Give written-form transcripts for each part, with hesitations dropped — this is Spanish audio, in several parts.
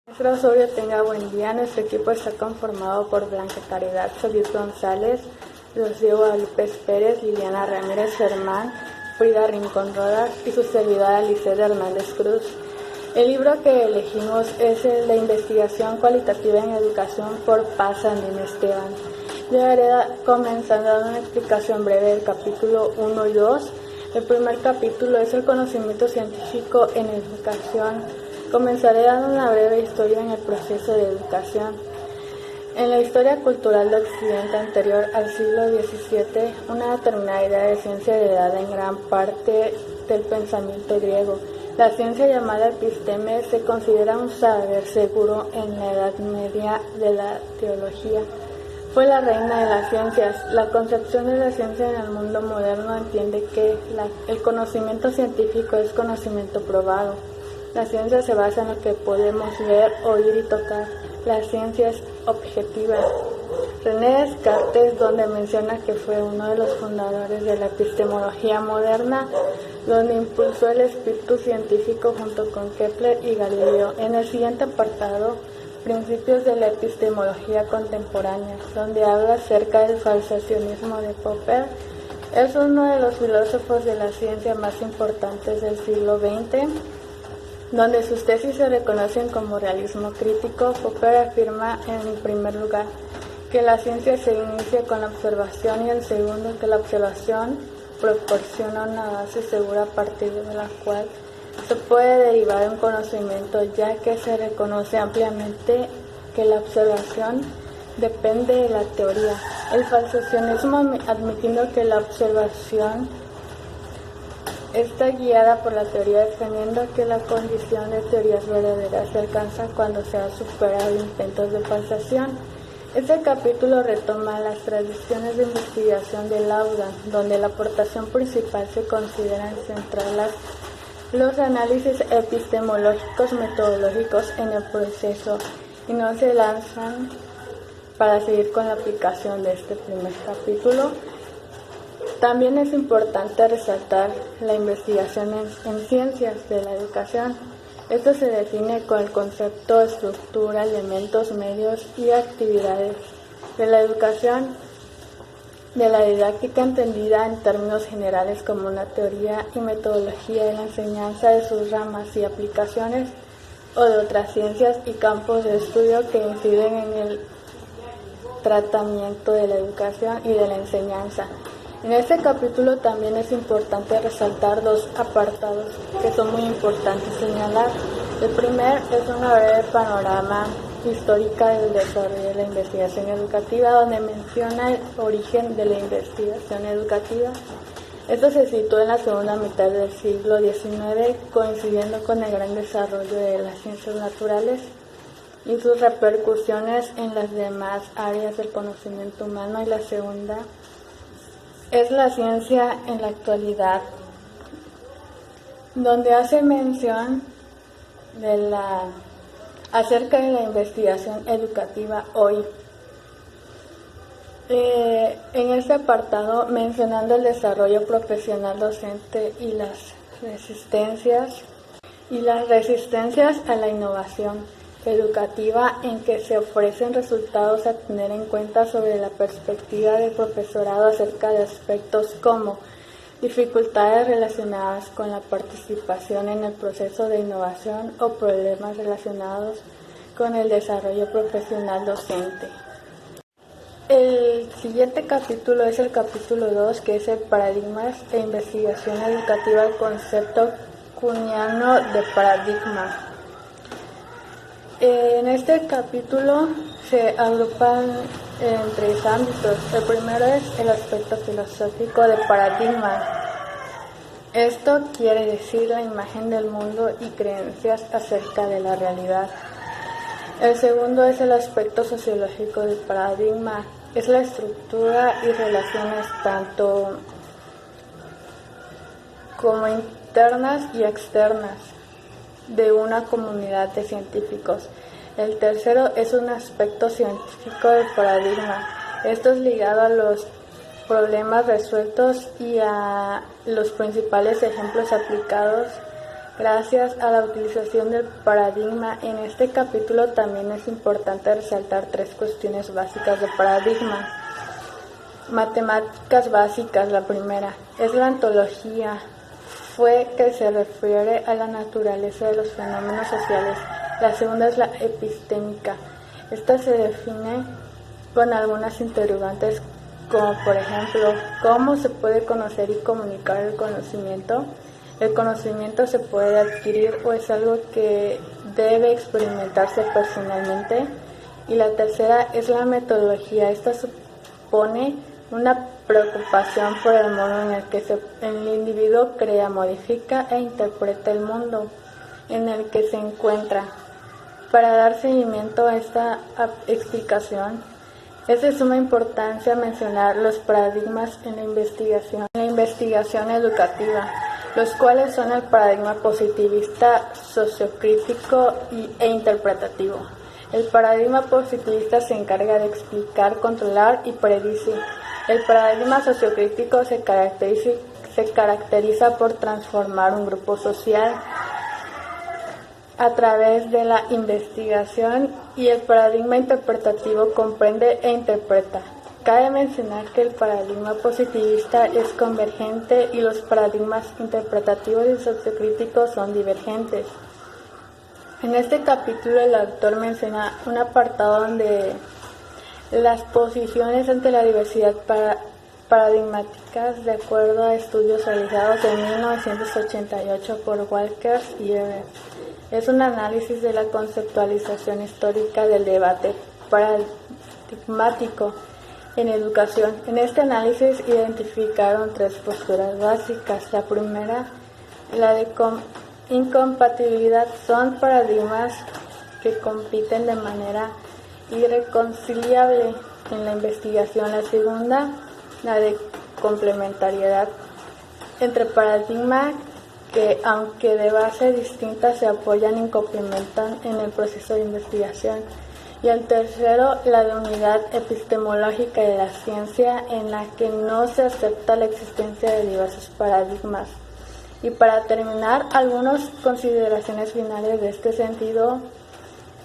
Maestro Osorio, tenga buen día. Nuestro equipo está conformado por Blanca Caridad Solís González, Rocío Guadalupe Pérez, Liliana Ramírez Germán, Frida Rincón Rodas y su servidora Lisette Hernández Cruz. El libro que elegimos es el de Investigación Cualitativa en Educación por Paz Andina Esteban. Yo haré comenzando dando una explicación breve del capítulo 1 y 2. El primer capítulo es el conocimiento científico en educación. Comenzaré dando una breve historia en el proceso de educación. En la historia cultural de Occidente anterior al siglo XVII, una determinada idea de ciencia heredada en gran parte del pensamiento griego. La ciencia llamada episteme se considera un saber seguro en la Edad Media de la teología. Fue la reina de las ciencias. La concepción de la ciencia en el mundo moderno entiende que el conocimiento científico es conocimiento probado. La ciencia se basa en lo que podemos ver, oír y tocar. La ciencia es objetiva. René Descartes, donde menciona que fue uno de los fundadores de la epistemología moderna, donde impulsó el espíritu científico junto con Kepler y Galileo. En el siguiente apartado, Principios de la epistemología contemporánea, donde habla acerca del falsacionismo de Popper. Es uno de los filósofos de la ciencia más importantes del siglo XX, donde sus tesis se reconocen como realismo crítico. Popper afirma en primer lugar que la ciencia se inicia con la observación y en segundo que la observación proporciona una base segura a partir de la cual se puede derivar un conocimiento, ya que se reconoce ampliamente que la observación depende de la teoría. El falsacionismo, admitiendo que la observación está guiada por la teoría, defendiendo que la condición de teorías verdaderas se alcanza cuando se ha superado intentos de falsación. Este capítulo retoma las tradiciones de investigación de Laudan, donde la aportación principal se considera centrarlas los análisis epistemológicos metodológicos en el proceso y no se lanzan para seguir con la aplicación de este primer capítulo. También es importante resaltar la investigación en ciencias de la educación. Esto se define con el concepto, estructura, elementos, medios y actividades de la educación, de la didáctica entendida en términos generales como una teoría y metodología de la enseñanza de sus ramas y aplicaciones, o de otras ciencias y campos de estudio que inciden en el tratamiento de la educación y de la enseñanza. En este capítulo también es importante resaltar dos apartados que son muy importantes señalar. El primer es una breve panorama histórica del desarrollo de la investigación educativa, donde menciona el origen de la investigación educativa. Esto se situó en la segunda mitad del siglo XIX, coincidiendo con el gran desarrollo de las ciencias naturales y sus repercusiones en las demás áreas del conocimiento humano. Y la segunda es la ciencia en la actualidad, donde hace mención acerca de la investigación educativa hoy. En este apartado, mencionando el desarrollo profesional docente y las resistencias a la innovación educativa, en que se ofrecen resultados a tener en cuenta sobre la perspectiva del profesorado acerca de aspectos como dificultades relacionadas con la participación en el proceso de innovación o problemas relacionados con el desarrollo profesional docente. El siguiente capítulo es el capítulo 2, que es el Paradigmas e Investigación Educativa, el concepto kuhniano de paradigma. En este capítulo se agrupan en tres ámbitos. El primero es el aspecto filosófico de paradigma. Esto quiere decir la imagen del mundo y creencias acerca de la realidad. El segundo es el aspecto sociológico del paradigma. Es la estructura y relaciones tanto como internas y externas de una comunidad de científicos. El tercero es un aspecto científico del paradigma. Esto es ligado a los problemas resueltos y a los principales ejemplos aplicados Gracias a la utilización del paradigma, en este capítulo también es importante resaltar tres cuestiones básicas de paradigma. Matemáticas básicas, la primera, es la ontología, que se refiere a la naturaleza de los fenómenos sociales. La segunda es la epistémica. Esta se define con algunas interrogantes como por ejemplo, ¿cómo se puede conocer y comunicar el conocimiento? ¿El conocimiento se puede adquirir o es algo que debe experimentarse personalmente? Y la tercera es la metodología. Esta supone una preocupación por el modo en el que el individuo crea, modifica e interpreta el mundo en el que se encuentra. Para dar seguimiento a esta explicación, es de suma importancia mencionar los paradigmas en la investigación educativa, los cuales son el paradigma positivista, sociocrítico e interpretativo. El paradigma positivista se encarga de explicar, controlar y predecir. El paradigma sociocrítico se caracteriza por transformar un grupo social a través de la investigación, y el paradigma interpretativo comprende e interpreta. Cabe mencionar que el paradigma positivista es convergente y los paradigmas interpretativos y sociocríticos son divergentes. En este capítulo el autor menciona un apartado donde las posiciones ante la diversidad paradigmáticas de acuerdo a estudios realizados en 1988 por Walkers y Evers. Es un análisis de la conceptualización histórica del debate paradigmático en educación. En este análisis identificaron tres posturas básicas. La primera, la de incompatibilidad, son paradigmas que compiten de manera irreconciliable en la investigación. La segunda, la de complementariedad, entre paradigmas que, aunque de base distinta, se apoyan y complementan en el proceso de investigación. Y el tercero, la de unidad epistemológica de la ciencia, en la que no se acepta la existencia de diversos paradigmas. Y para terminar, algunas consideraciones finales de este sentido.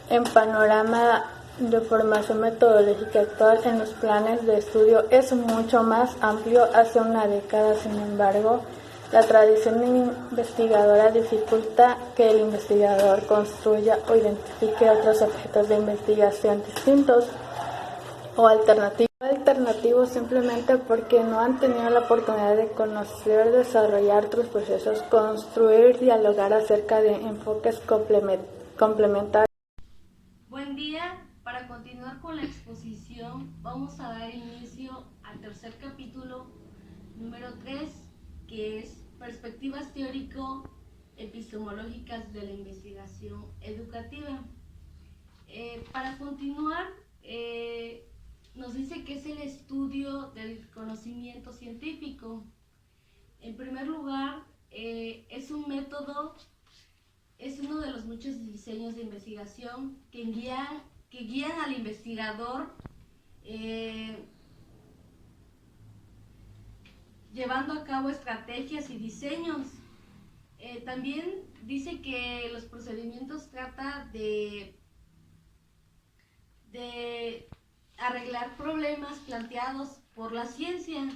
En panorama de formación metodológica actual en los planes de estudio es mucho más amplio hace una década. Sin embargo, la tradición investigadora dificulta que el investigador construya o identifique otros objetos de investigación distintos o alternativos simplemente porque no han tenido la oportunidad de conocer, desarrollar otros procesos, construir, dialogar acerca de enfoques complementarios. Buen día. Para continuar con la exposición, vamos a dar inicio al tercer capítulo, número 3, que es Perspectivas teórico-epistemológicas de la investigación educativa. Para continuar, nos dice que es el estudio del conocimiento científico. En primer lugar, es un método. Es uno de los muchos diseños de investigación que guían al investigador llevando a cabo estrategias y diseños. También dice que los procedimientos trata de arreglar problemas planteados por la ciencia.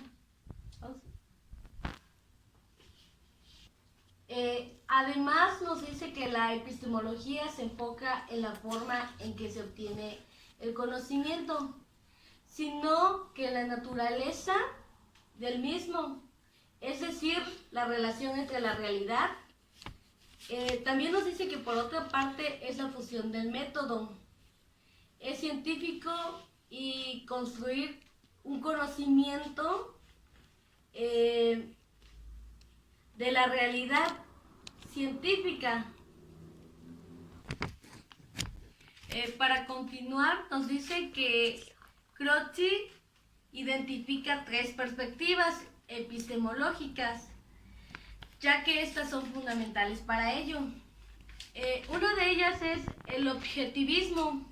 Además nos dice que la epistemología se enfoca en la forma en que se obtiene el conocimiento, sino que la naturaleza del mismo, es decir, la relación entre la realidad. También nos dice que por otra parte es la fusión del método. Es científico y construir un conocimiento de la realidad científica. Para continuar, nos dice que Croce identifica tres perspectivas epistemológicas, ya que estas son fundamentales para ello. Una de ellas es el objetivismo,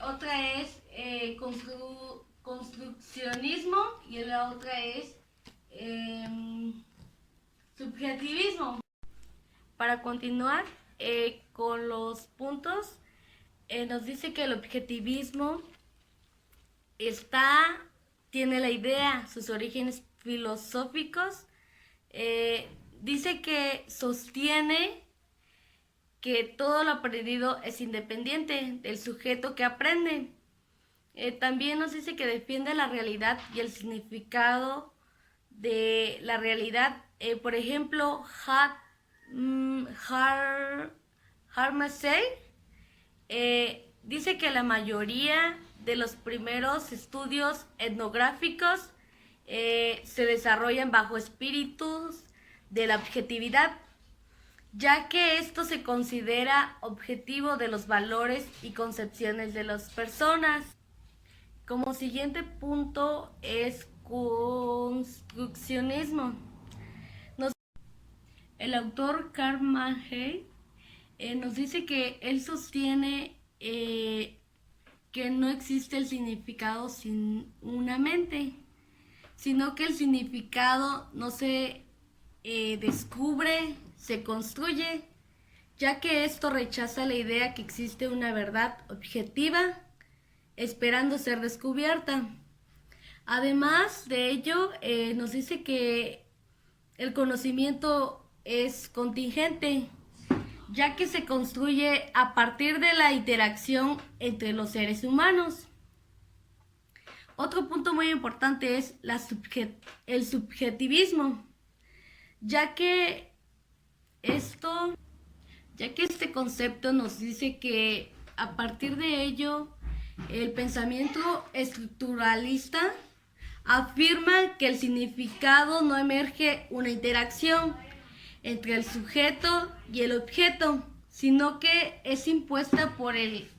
otra es construccionismo y la otra es subjetivismo. para continuar con los puntos, nos dice que el objetivismo tiene la idea, sus orígenes filosóficos. Dice que sostiene que todo lo aprendido es independiente del sujeto que aprende. También nos dice que defiende la realidad y el significado de la realidad. Por ejemplo, Harmassey dice que la mayoría de los primeros estudios etnográficos se desarrollan bajo espíritus de la objetividad, ya que esto se considera objetivo de los valores y concepciones de las personas. Como siguiente punto es construccionismo. El autor Karl Mannheim nos dice que él sostiene que no existe el significado sin una mente, sino que el significado no se descubre, se construye, ya que esto rechaza la idea que existe una verdad objetiva esperando ser descubierta. Además de ello, nos dice que el conocimiento es contingente, ya que se construye a partir de la interacción entre los seres humanos. Otro punto muy importante es el subjetivismo, ya que este concepto nos dice que a partir de ello el pensamiento estructuralista afirma que el significado no emerge una interacción entre el sujeto y el objeto, sino que es impuesta por él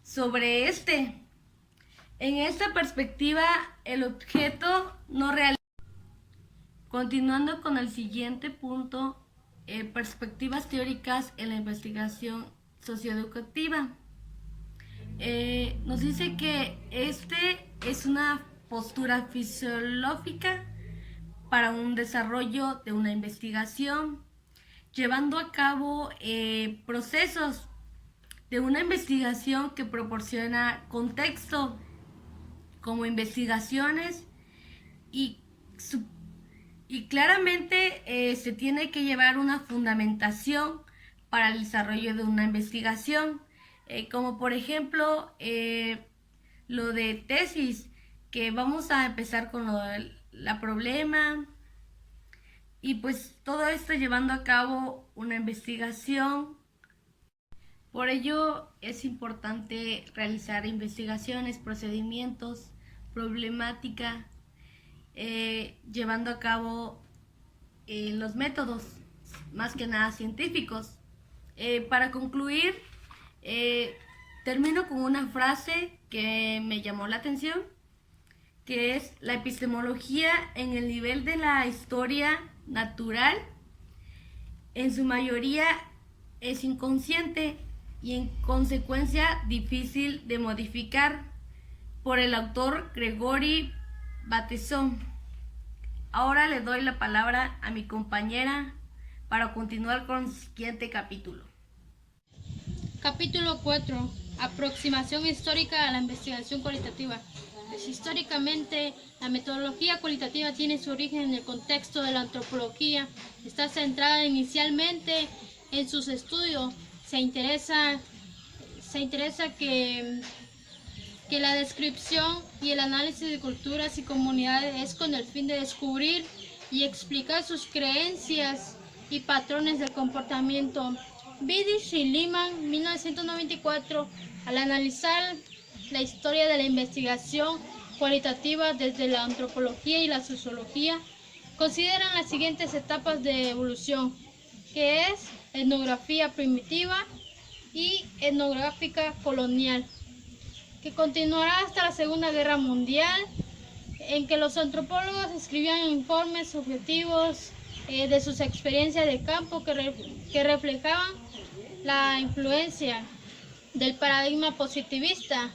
sobre este. En esta perspectiva, el objeto no realiza. Continuando con el siguiente punto, perspectivas teóricas en la investigación socioeducativa. Nos dice que este es una postura fisiológica para un desarrollo de una investigación, llevando a cabo procesos de una investigación que proporciona contexto, como investigaciones, y claramente se tiene que llevar una fundamentación para el desarrollo de una investigación, como por ejemplo lo de tesis, que vamos a empezar con la problema, y pues todo esto llevando a cabo una investigación. Por ello es importante realizar investigaciones, procedimientos, problemática, llevando a cabo los métodos, más que nada científicos. Para concluir, termino con una frase que me llamó la atención, que es: la epistemología en el nivel de la historia natural, en su mayoría es inconsciente y en consecuencia difícil de modificar, por el autor Gregory Bateson. Ahora le doy la palabra a mi compañera para continuar con el siguiente capítulo. Capítulo 4. Aproximación histórica a la investigación cualitativa. Pues, históricamente, la metodología cualitativa tiene su origen en el contexto de la antropología. Está centrada inicialmente en sus estudios. Se interesa que la descripción y el análisis de culturas y comunidades es con el fin de descubrir y explicar sus creencias y patrones del comportamiento. Biddish y Lehman, 1994, al analizar la historia de la investigación cualitativa desde la antropología y la sociología, consideran las siguientes etapas de evolución, que es etnografía primitiva y etnográfica colonial, que continuará hasta la Segunda Guerra Mundial, en que los antropólogos escribían informes subjetivos de sus experiencias de campo que reflejaban la influencia del paradigma positivista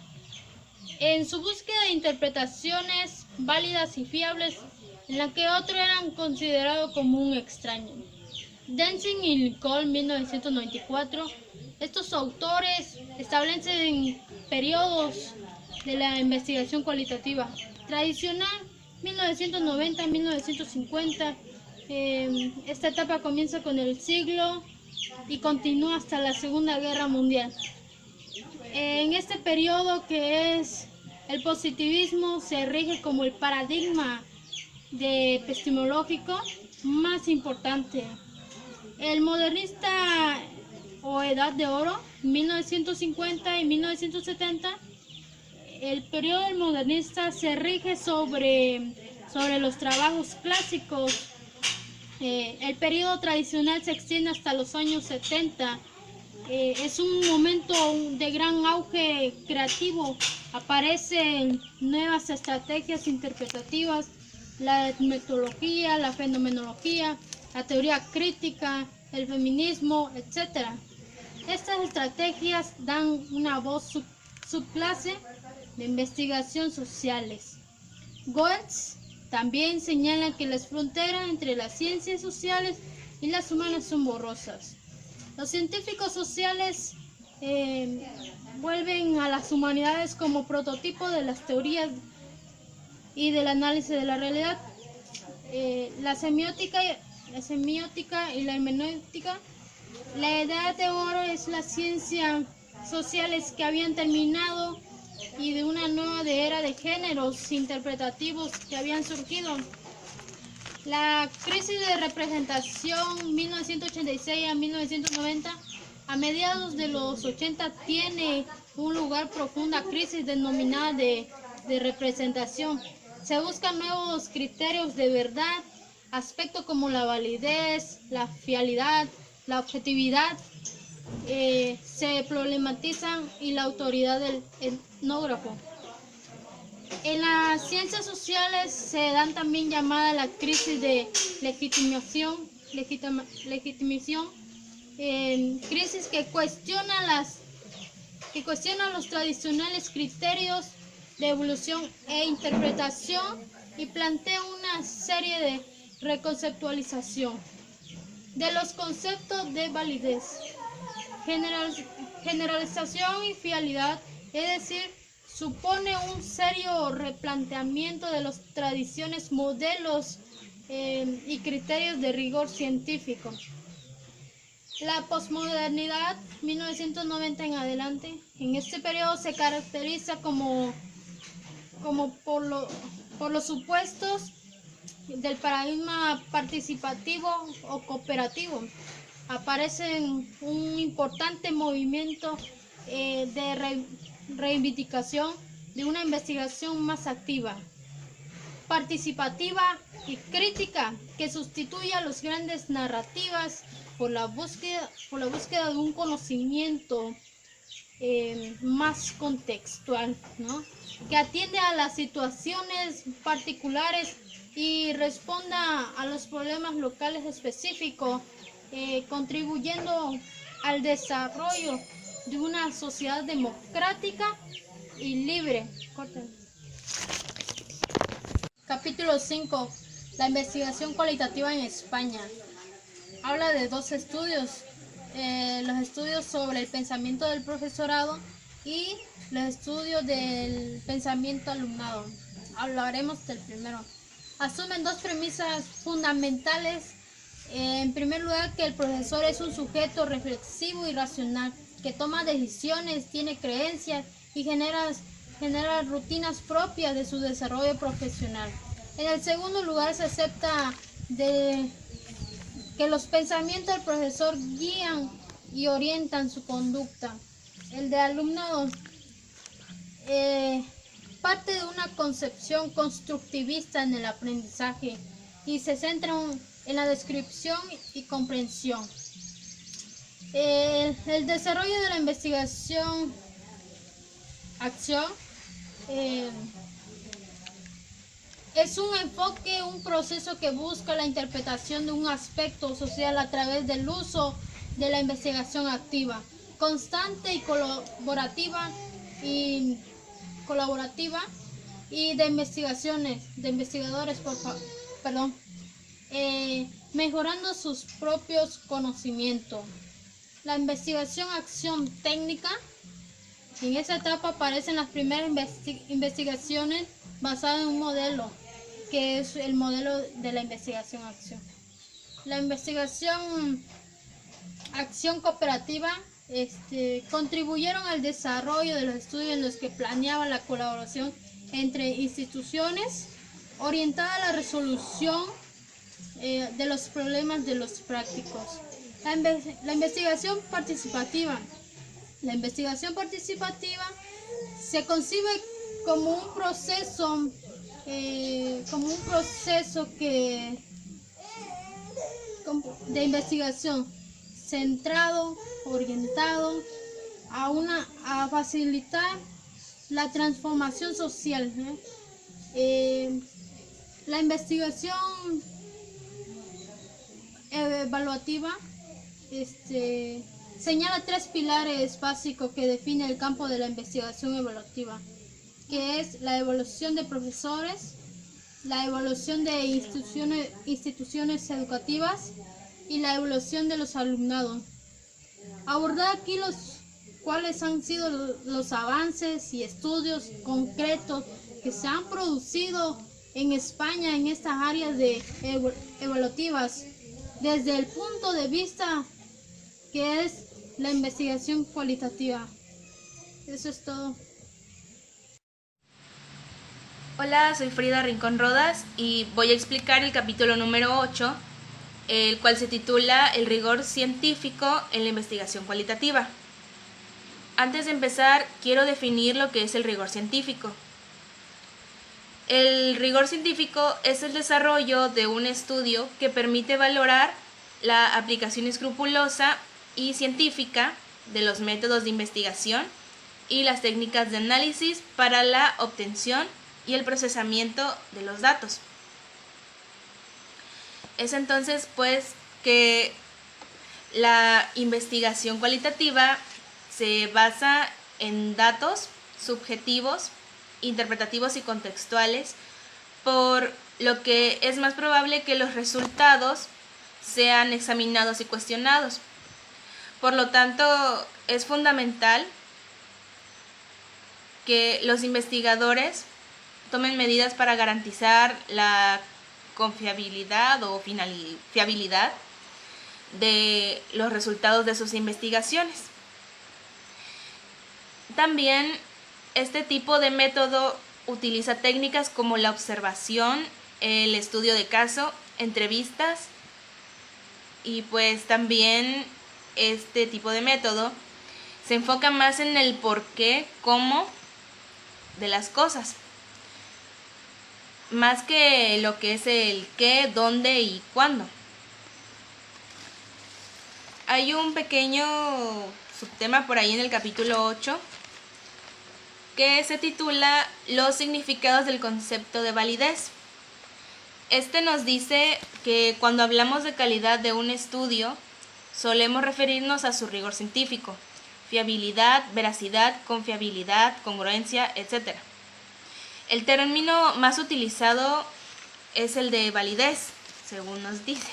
en su búsqueda de interpretaciones válidas y fiables, en la que otros eran considerados como un extraño. Denzin y Lincoln, 1994. Estos autores establecen periodos de la investigación cualitativa. Tradicional, 1990-1950. Esta etapa comienza con el siglo y continúa hasta la Segunda Guerra Mundial. En este periodo, que es el positivismo, se rige como el paradigma epistemológico más importante. El modernista o Edad de Oro, 1950 y 1970. El periodo del modernista se rige sobre los trabajos clásicos. El periodo tradicional se extiende hasta los años 70. Es un momento de gran auge creativo. Aparecen nuevas estrategias interpretativas, la metodología, la fenomenología, la teoría crítica, el feminismo, etc. Estas estrategias dan una voz subclase de investigación sociales. Goetz también señala que las fronteras entre las ciencias sociales y las humanas son borrosas. Los científicos sociales vuelven a las humanidades como prototipo de las teorías y del análisis de la realidad. La semiótica y la hermenéutica. La Edad de Oro es la ciencia sociales que habían terminado y de una nueva era de géneros interpretativos que habían surgido. La crisis de representación 1986 a 1990, a mediados de los 80, tiene un lugar profunda crisis denominada de representación. Se buscan nuevos criterios de verdad, aspectos como la validez, la fiabilidad, la objetividad, se problematizan, y la autoridad del etnógrafo. En las ciencias sociales se dan también llamada la crisis de legitimación, crisis que cuestiona los tradicionales criterios de evolución e interpretación y plantea una serie de reconceptualización de los conceptos de validez, generalización y fiabilidad, es decir, supone un serio replanteamiento de las tradiciones, modelos y criterios de rigor científico. La posmodernidad, 1990 en adelante, en este periodo se caracteriza como por los supuestos del paradigma participativo o cooperativo. Aparece un importante movimiento de reivindicación de una investigación más activa, participativa y crítica, que sustituye a las grandes narrativas por la búsqueda de un conocimiento más contextual, ¿no?, que atiende a las situaciones particulares y responda a los problemas locales específicos, contribuyendo al desarrollo de una sociedad democrática y libre. Capítulo 5. La investigación cualitativa en España. Habla de dos estudios, los estudios sobre el pensamiento del profesorado y los estudios del pensamiento alumnado. Hablaremos del primero. Asumen dos premisas fundamentales. En primer lugar, que el profesor es un sujeto reflexivo y racional, que toma decisiones, tiene creencias y genera rutinas propias de su desarrollo profesional. En el segundo lugar, se acepta que los pensamientos del profesor guían y orientan su conducta. El de alumnado parte de una concepción constructivista en el aprendizaje y se centra en la descripción y comprensión. El desarrollo de la investigación acción es un enfoque, un proceso que busca la interpretación de un aspecto social a través del uso de la investigación activa, constante y colaborativa y de investigadores, mejorando sus propios conocimientos. La investigación-acción técnica. En esa etapa aparecen las primeras investigaciones basadas en un modelo, que es el modelo de la investigación-acción. La investigación-acción cooperativa contribuyeron al desarrollo de los estudios en los que planeaba la colaboración entre instituciones orientada a la resolución de los problemas de los prácticos. La investigación participativa. La investigación participativa se concibe como un proceso de investigación centrado, orientado a facilitar la transformación social, ¿no? La investigación evaluativa señala 3 pilares básicos que definen el campo de la investigación evaluativa, que es la evaluación de profesores, la evaluación de instituciones educativas y la evaluación de los alumnados. Abordar aquí cuáles han sido los avances y estudios concretos que se han producido en España en estas áreas evaluativas desde el punto de vista que es la investigación cualitativa. Eso es todo. Hola, soy Frida Rincón Rodas y voy a explicar el capítulo número 8, el cual se titula El rigor científico en la investigación cualitativa. Antes de empezar, quiero definir lo que es el rigor científico. El rigor científico es el desarrollo de un estudio que permite valorar la aplicación escrupulosa y científica de los métodos de investigación y las técnicas de análisis para la obtención y el procesamiento de los datos. Es entonces pues que la investigación cualitativa se basa en datos subjetivos, interpretativos y contextuales, por lo que es más probable que los resultados sean examinados y cuestionados. Por lo tanto, es fundamental que los investigadores tomen medidas para garantizar la confiabilidad o fiabilidad de los resultados de sus investigaciones. También este tipo de método utiliza técnicas como la observación, el estudio de caso, entrevistas, y pues también este tipo de método se enfoca más en el por qué, cómo de las cosas, más que lo que es el qué, dónde y cuándo. Hay un pequeño subtema por ahí en el capítulo 8 que se titula Los significados del concepto de validez. Este nos dice que cuando hablamos de calidad de un estudio, solemos referirnos a su rigor científico, fiabilidad, veracidad, confiabilidad, congruencia, etc. El término más utilizado es el de validez, según nos dice.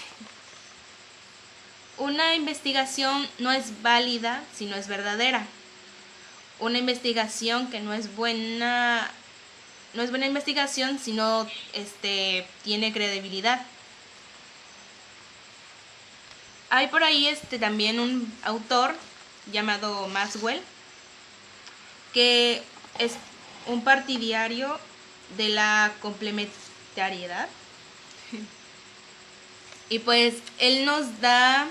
Una investigación no es válida si no es verdadera. Una investigación que no es buena investigación si no tiene credibilidad. Hay por ahí también un autor llamado Maxwell, que es un partidario de la complementariedad. Y pues él nos da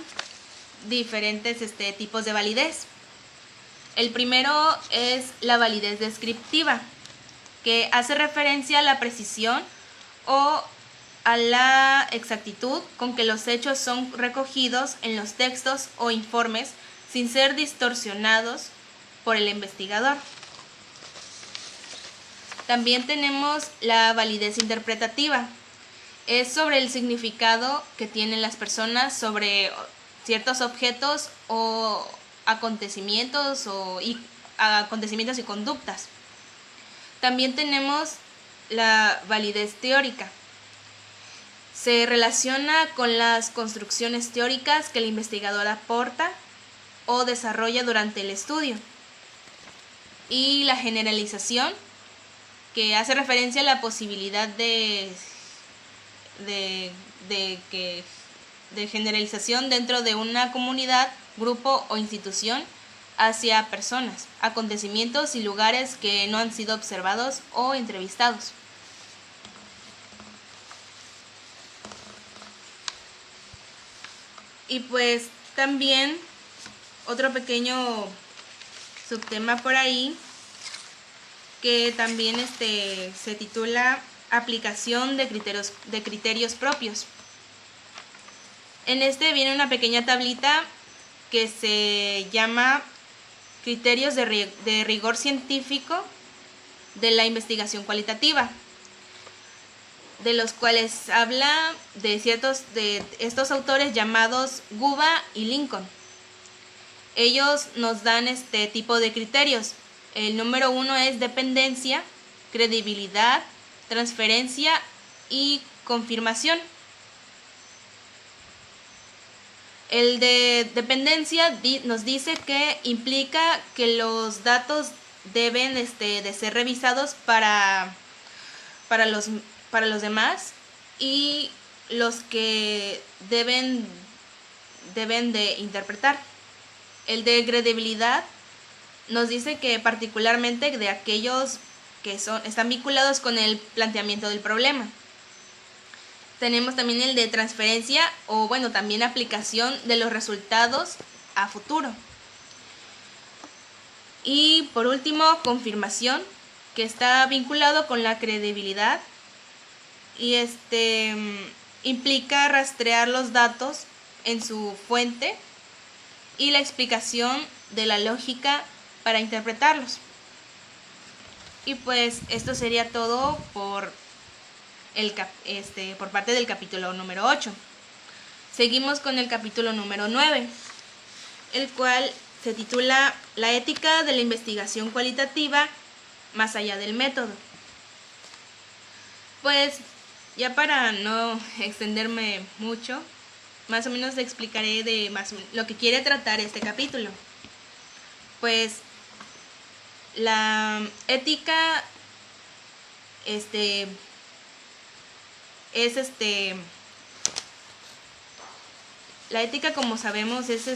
diferentes tipos de validez. El primero es la validez descriptiva, que hace referencia a la precisión o a la exactitud con que los hechos son recogidos en los textos o informes sin ser distorsionados por el investigador. También tenemos la validez interpretativa. Es sobre el significado que tienen las personas sobre ciertos objetos o acontecimientos y conductas. También tenemos la validez teórica. se relaciona con las construcciones teóricas que el investigador aporta o desarrolla durante el estudio. Y la generalización, que hace referencia a la posibilidad de generalización dentro de una comunidad, grupo o institución hacia personas, acontecimientos y lugares que no han sido observados o entrevistados. Y pues también otro pequeño subtema por ahí que también se titula aplicación de criterios propios. En viene una pequeña tablita que se llama criterios de rigor científico de la investigación cualitativa, de los cuales habla de estos autores llamados Guba y Lincoln. Ellos nos dan este tipo de criterios. El número 1 es dependencia, credibilidad, transferencia y confirmación. El de dependencia nos dice que implica que los datos deben de ser revisados para los demás, y los que deben de interpretar. El de credibilidad nos dice que particularmente de aquellos que están vinculados con el planteamiento del problema. Tenemos también el de transferencia, o bueno, también aplicación de los resultados a futuro. Y por último, confirmación, que está vinculado con la credibilidad y implica rastrear los datos en su fuente y la explicación de la lógica para interpretarlos. Y pues esto sería todo por parte del capítulo número 8. Seguimos con el capítulo número 9, el cual se titula La ética de la investigación cualitativa más allá del método. Pues ya para no extenderme mucho, más o menos explicaré lo que quiere tratar este capítulo. Pues la ética la ética, como sabemos, es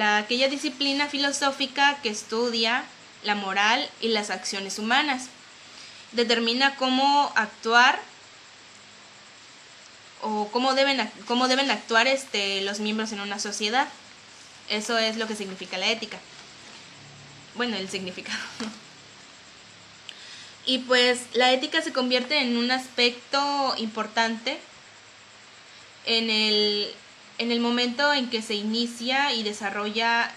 aquella disciplina filosófica que estudia la moral y las acciones humanas. Determina cómo actuar o cómo deben actuar los miembros en una sociedad. Eso es lo que significa la ética. Bueno, el significado. Y pues la ética se convierte en un aspecto importante en el momento en que se inicia y desarrolla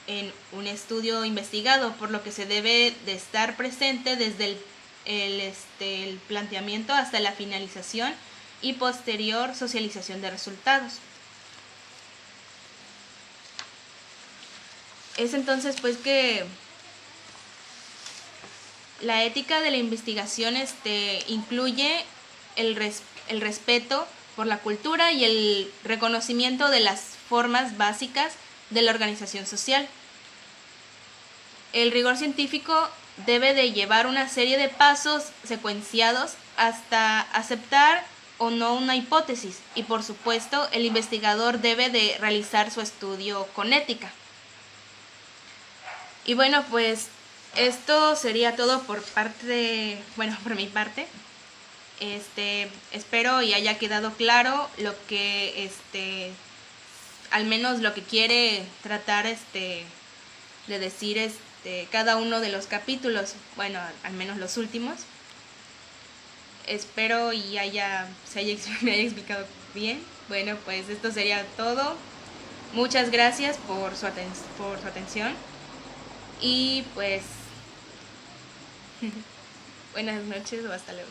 en un estudio investigado, por lo que se debe de estar presente desde el planteamiento hasta la finalización y posterior socialización de resultados. Es entonces pues que la ética de la investigación incluye el respeto por la cultura y el reconocimiento de las formas básicas de la organización social. El rigor científico debe de llevar una serie de pasos secuenciados hasta aceptar o no una hipótesis, y por supuesto el investigador debe de realizar su estudio con ética. Y bueno, pues esto sería todo por mi parte. Espero y haya quedado claro lo que al menos lo que quiere tratar de decir cada uno de los capítulos, bueno, al menos los últimos. Espero y me haya explicado bien. Bueno, pues esto sería todo. Muchas gracias por su atención. Y pues buenas noches o hasta luego.